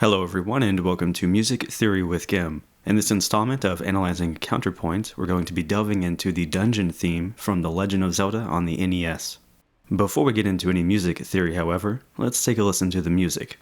Hello everyone and welcome to Music Theory with Gim. In this installment of Analyzing Counterpoint, we're going to be delving into the dungeon theme from The Legend of Zelda on the NES. Before we get into any music theory, however, let's take a listen to the music.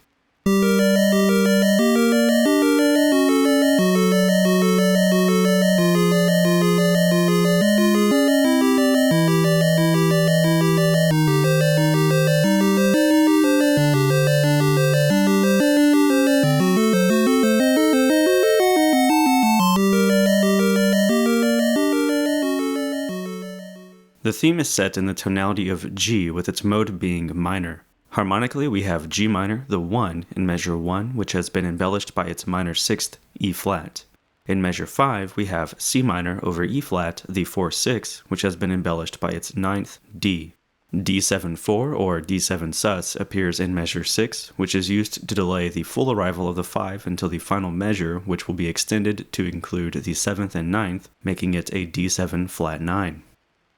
The theme is set in the tonality of G, with its mode being minor. Harmonically, we have G minor, the 1, in measure 1, which has been embellished by its minor 6th, E flat. In measure 5, we have C minor over E flat, the 4/6, which has been embellished by its 9th, D. D7/4 or D7 sus appears in measure 6, which is used to delay the full arrival of the 5 until the final measure, which will be extended to include the 7th and 9th, making it a D7 flat 9.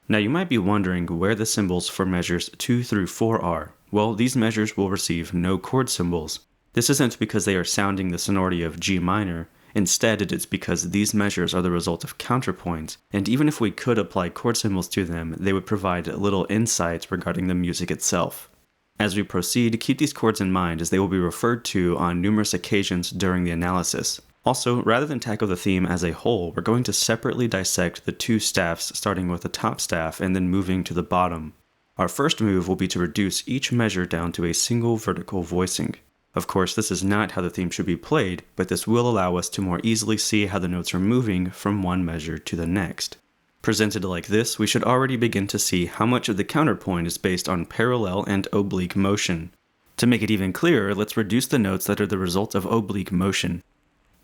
Now you might be wondering where the symbols for measures 2 through 4 are. Well, these measures will receive no chord symbols. This isn't because they are sounding the sonority of G minor. Instead, it is because these measures are the result of counterpoint, and even if we could apply chord symbols to them, they would provide little insight regarding the music itself. As we proceed, keep these chords in mind as they will be referred to on numerous occasions during the analysis. Also, rather than tackle the theme as a whole, we're going to separately dissect the two staffs, starting with the top staff and then moving to the bottom. Our first move will be to reduce each measure down to a single vertical voicing. Of course, this is not how the theme should be played, but this will allow us to more easily see how the notes are moving from one measure to the next. Presented like this, we should already begin to see how much of the counterpoint is based on parallel and oblique motion. To make it even clearer, let's reduce the notes that are the result of oblique motion.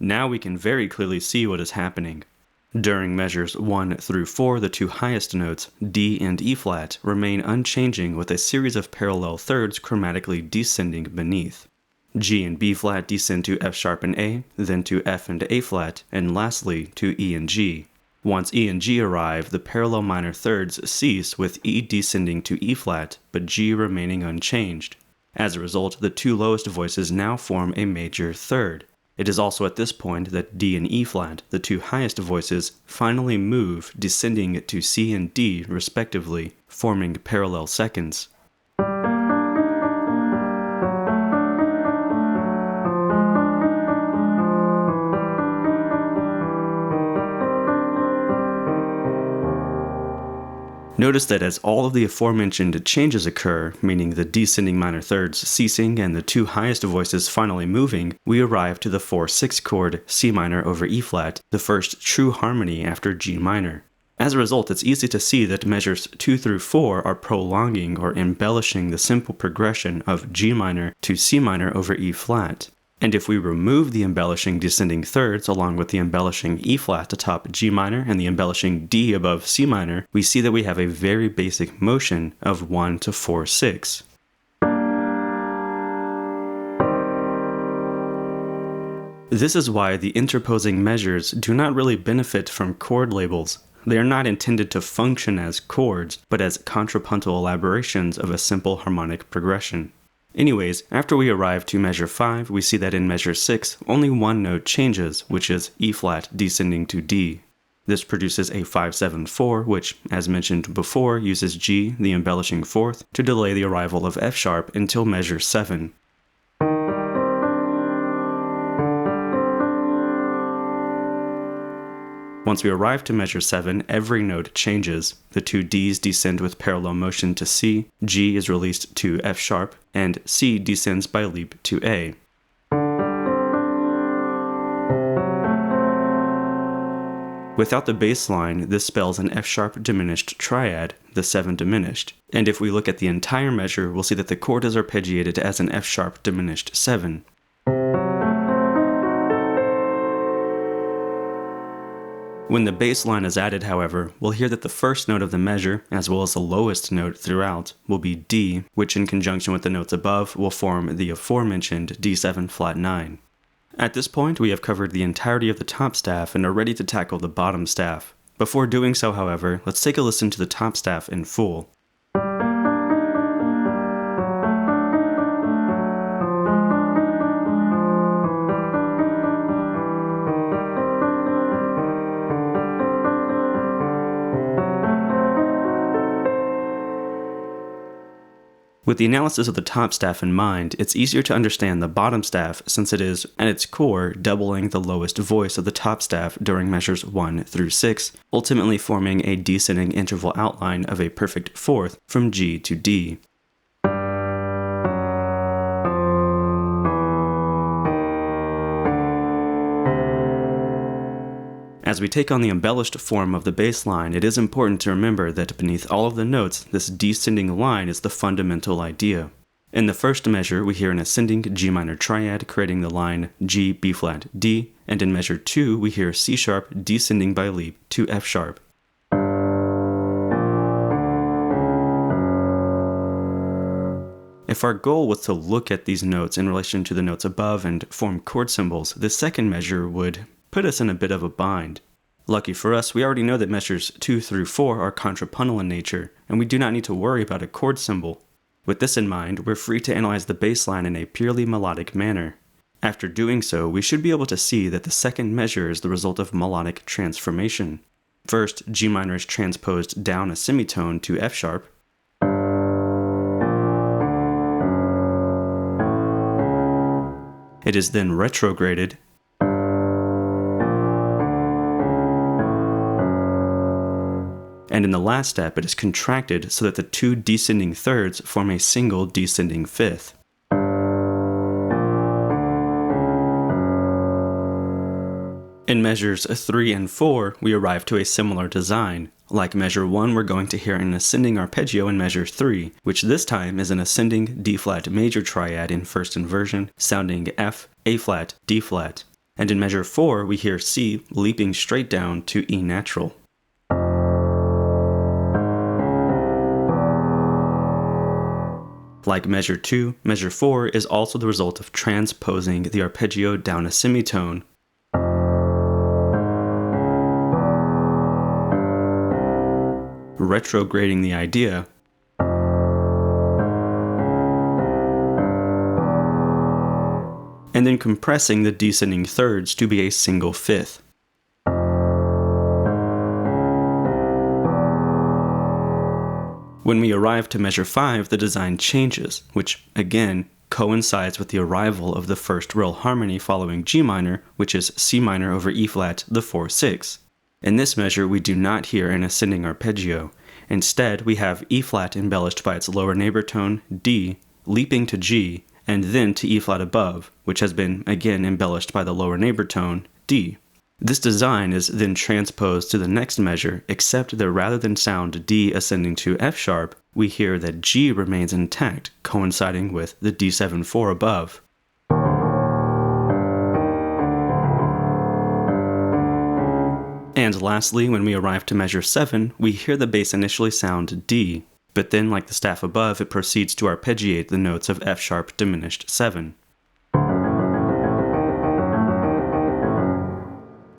Now we can very clearly see what is happening. During measures 1 through 4, the two highest notes, D and E flat, remain unchanging with a series of parallel thirds chromatically descending beneath. G and B flat descend to F sharp and A, then to F and A flat, and lastly to E and G. Once E and G arrive, the parallel minor thirds cease with E descending to E flat, but G remaining unchanged. As a result, the two lowest voices now form a major third. It is also at this point that D and E flat, the two highest voices, finally move, descending to C and D respectively, forming parallel seconds. Notice that as all of the aforementioned changes occur, meaning the descending minor thirds ceasing and the two highest voices finally moving, we arrive to the 4/6 chord C minor over E flat, the first true harmony after G minor. As a result, it's easy to see that measures 2 through 4 are prolonging or embellishing the simple progression of G minor to C minor over E flat. And if we remove the embellishing descending thirds along with the embellishing E flat atop G minor and the embellishing D above C minor, we see that we have a very basic motion of 1 to 4/6. This is why the interposing measures do not really benefit from chord labels. They are not intended to function as chords, but as contrapuntal elaborations of a simple harmonic progression. Anyways, after we arrive to measure 5, we see that in measure 6, only one note changes, which is E flat descending to D. This produces a 5/7/4, which, as mentioned before, uses G, the embellishing fourth, to delay the arrival of F sharp until measure 7. Once we arrive to measure 7, every note changes. The two Ds descend with parallel motion to C, G is released to F sharp, and C descends by leap to A. Without the bass line, this spells an F sharp diminished triad, the 7 diminished. And if we look at the entire measure, we'll see that the chord is arpeggiated as an F sharp diminished 7. When the bass line is added, however, we'll hear that the first note of the measure, as well as the lowest note throughout, will be D, which in conjunction with the notes above will form the aforementioned D7 flat 9. At this point, we have covered the entirety of the top staff and are ready to tackle the bottom staff. Before doing so, however, let's take a listen to the top staff in full. With the analysis of the top staff in mind, it's easier to understand the bottom staff since it is, at its core, doubling the lowest voice of the top staff during measures 1 through 6, ultimately forming a descending interval outline of a perfect fourth from G to D. As we take on the embellished form of the bass line, it is important to remember that beneath all of the notes, this descending line is the fundamental idea. In the first measure, we hear an ascending G minor triad creating the line G, B flat, D, and in measure 2, we hear C sharp descending by leap to F sharp. If our goal was to look at these notes in relation to the notes above and form chord symbols, this second measure would put us in a bit of a bind. Lucky for us, we already know that measures 2 through 4 are contrapuntal in nature, and we do not need to worry about a chord symbol. With this in mind, we're free to analyze the bass line in a purely melodic manner. After doing so, we should be able to see that the second measure is the result of melodic transformation. First, G minor is transposed down a semitone to F sharp. It is then retrograded, and in the last step it is contracted so that the two descending thirds form a single descending fifth. In measures 3 and 4, we arrive to a similar design. Like measure 1, we're going to hear an ascending arpeggio in measure 3, which this time is an ascending D-flat major triad in first inversion, sounding F, A-flat, D-flat. And in measure 4, we hear C leaping straight down to E natural. Like measure 2, measure 4 is also the result of transposing the arpeggio down a semitone. Retrograding the idea, and then compressing the descending thirds to be a single fifth. When we arrive to measure 5, the design changes, which, again, coincides with the arrival of the first real harmony following G minor, which is C minor over E flat, the 4-6. In this measure, we do not hear an ascending arpeggio. Instead, we have E flat embellished by its lower neighbor tone, D, leaping to G, and then to E flat above, which has been, again, embellished by the lower neighbor tone, D. This design is then transposed to the next measure, except that rather than sound D ascending to F sharp, we hear that G remains intact, coinciding with the D7-4 above. And lastly, when we arrive to measure 7, we hear the bass initially sound D, but then like the staff above, it proceeds to arpeggiate the notes of F sharp diminished 7.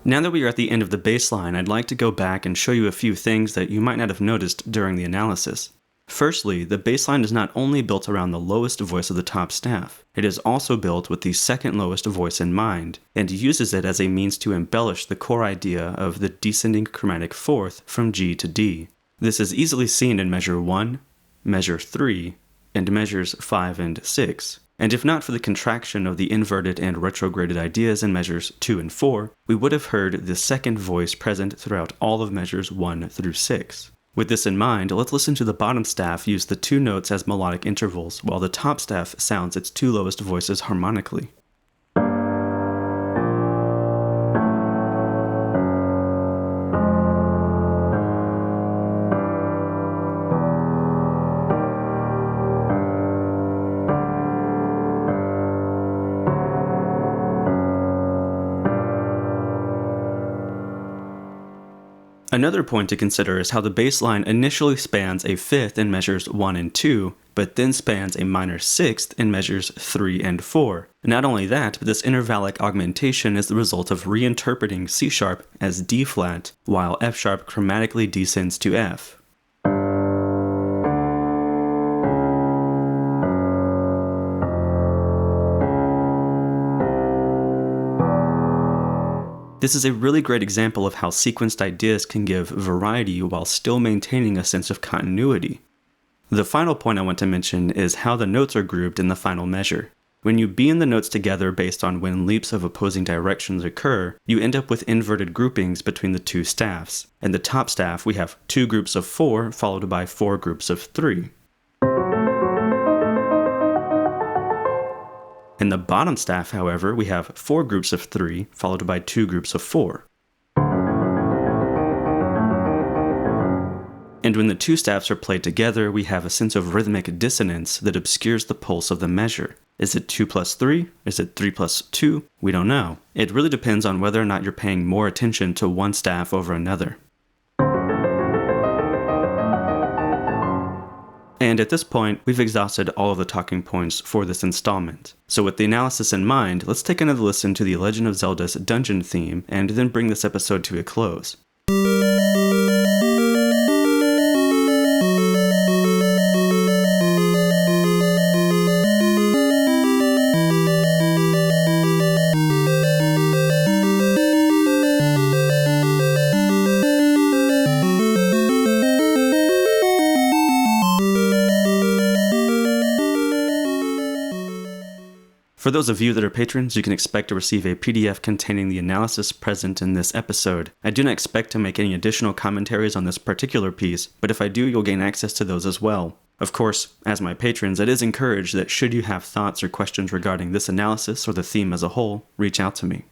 Now that we are at the end of the bass line, I'd like to go back and show you a few things that you might not have noticed during the analysis. Firstly, the bass line is not only built around the lowest voice of the top staff, it is also built with the second lowest voice in mind, and uses it as a means to embellish the core idea of the descending chromatic fourth from G to D. This is easily seen in measure 1, measure 3, and measures 5 and 6. And if not for the contraction of the inverted and retrograded ideas in measures 2 and 4, we would have heard the second voice present throughout all of measures 1 through 6. With this in mind, let's listen to the bottom staff use the two notes as melodic intervals, while the top staff sounds its two lowest voices harmonically. Another point to consider is how the bass line initially spans a fifth in measures 1 and 2, but then spans a minor sixth in measures 3 and 4. Not only that, but this intervallic augmentation is the result of reinterpreting C sharp as D flat, while F sharp chromatically descends to F. This is a really great example of how sequenced ideas can give variety while still maintaining a sense of continuity. The final point I want to mention is how the notes are grouped in the final measure. When you beam the notes together based on when leaps of opposing directions occur, you end up with inverted groupings between the two staffs. In the top staff, we have 2 groups of 4 followed by 4 groups of 3. In the bottom staff, however, we have 4 groups of 3 followed by 2 groups of 4. And when the two staffs are played together, we have a sense of rhythmic dissonance that obscures the pulse of the measure. Is it 2 plus 3? Is it 3 plus 2? We don't know. It really depends on whether or not you're paying more attention to one staff over another. And at this point, we've exhausted all of the talking points for this installment. So with the analysis in mind, let's take another listen to the Legend of Zelda's dungeon theme and then bring this episode to a close. For those of you that are patrons, you can expect to receive a PDF containing the analysis present in this episode. I do not expect to make any additional commentaries on this particular piece, but if I do, you'll gain access to those as well. Of course, as my patrons, it is encouraged that should you have thoughts or questions regarding this analysis or the theme as a whole, reach out to me.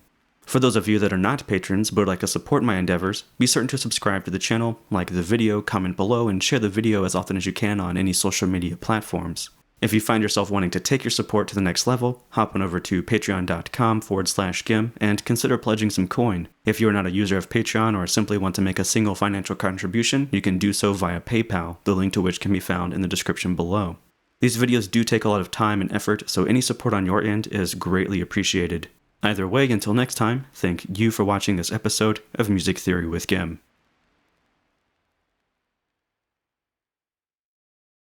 For those of you that are not patrons but would like to support my endeavors, be certain to subscribe to the channel, like the video, comment below, and share the video as often as you can on any social media platforms. If you find yourself wanting to take your support to the next level, hop on over to patreon.com/gim and consider pledging some coin. If you are not a user of Patreon or simply want to make a single financial contribution, you can do so via PayPal, the link to which can be found in the description below. These videos do take a lot of time and effort, so any support on your end is greatly appreciated. Either way, until next time, thank you for watching this episode of Music Theory with Gim.